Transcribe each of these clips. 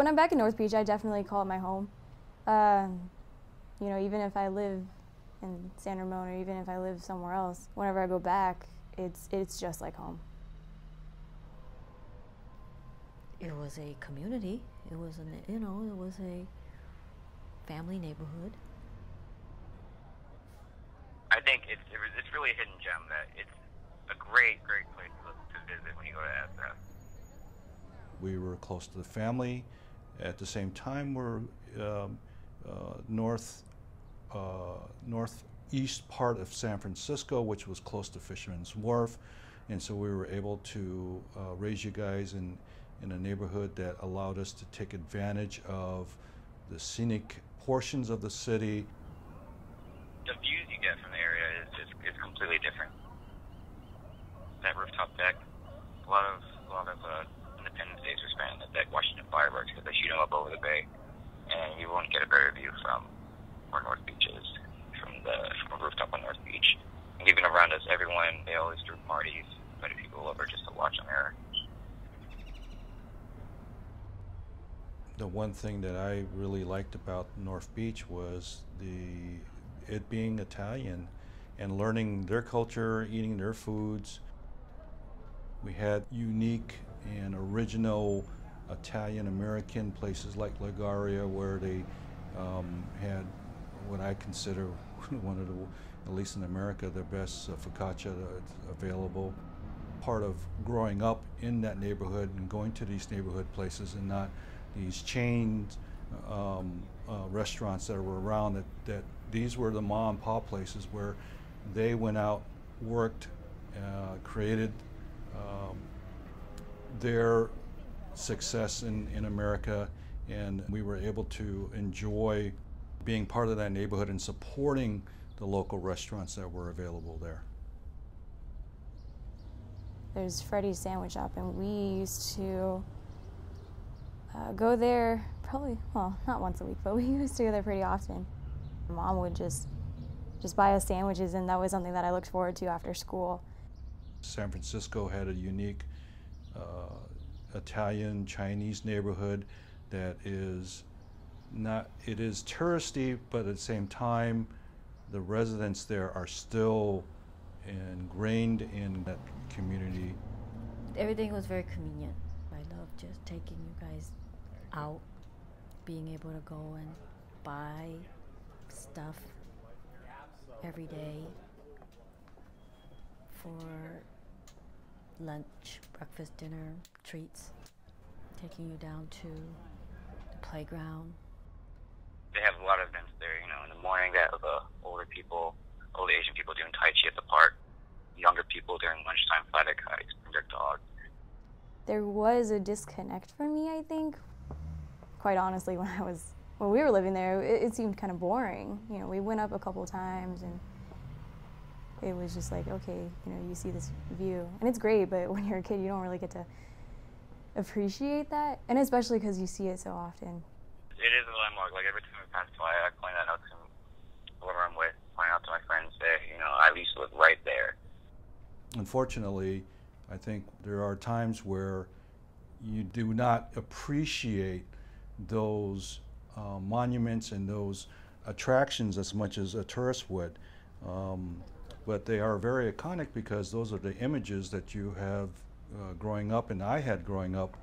when I'm back in North Beach, I definitely call it my home. You know, even if I live in San Ramon or even if I live somewhere else, whenever I go back, it's just like home. It was a community. It was it was a family neighborhood. I think it's really a hidden gem that it's a great place to visit when you go to SF. We were close to the family. At the same time, we're northeast part of San Francisco, which was close to Fisherman's Wharf, and so we were able to raise you guys in a neighborhood that allowed us to take advantage of the scenic portions of the city. The views you get from the area is completely different. That rooftop deck, a lot of Independence Days were spent on the deck watching the fireworks because they shoot them up over the bay, and you won't get a better view from where North Beach is, from a rooftop on North Beach. And even around us, they always threw parties, invited people over just to watch them there. The one thing that I really liked about North Beach was it being Italian and learning their culture, eating their foods. We had unique and original Italian-American places like Liguria, where they had what I consider one of the, at least in America, the best focaccia available. Part of growing up in that neighborhood and going to these neighborhood places and not these chains restaurants that were around, that these were the mom and pop places where they went out, worked, created their success in America, and we were able to enjoy being part of that neighborhood and supporting the local restaurants that were available there. There's Freddy's Sandwich Shop, and we used to go there probably, well, not once a week, but we used to go there pretty often. Mom would just buy us sandwiches, and that was something that I looked forward to after school. San Francisco had a unique Italian, Chinese neighborhood that is touristy, but at the same time, the residents there are still ingrained in that community. Everything was very convenient. I love just taking you guys out, being able to go and buy stuff every day for lunch, breakfast, dinner, treats, taking you down to the playground. They have a lot of events there, you know, in the morning that the older Asian people doing Tai Chi at the park, younger people during lunchtime flying kites, bring their dogs. There was a disconnect for me, I think. Quite honestly, when we were living there, it seemed kind of boring. You know, we went up a couple times and it was just like, okay, you know, you see this view, and it's great, but when you're a kid, you don't really get to appreciate that, and especially because you see it so often. It is a landmark. Like, every time I pass by, I point that out to whoever I'm with, point out to my friends, say, you know, I used to live right there. Unfortunately, I think there are times where you do not appreciate those monuments and those attractions as much as a tourist would. But they are very iconic because those are the images that you have growing up, and I had growing up.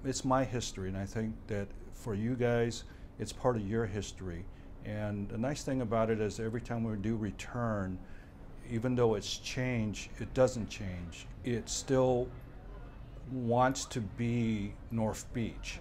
It's my history, and I think that for you guys, it's part of your history. And the nice thing about it is every time we do return, even though it's changed, it doesn't change. It still wants to be North Beach.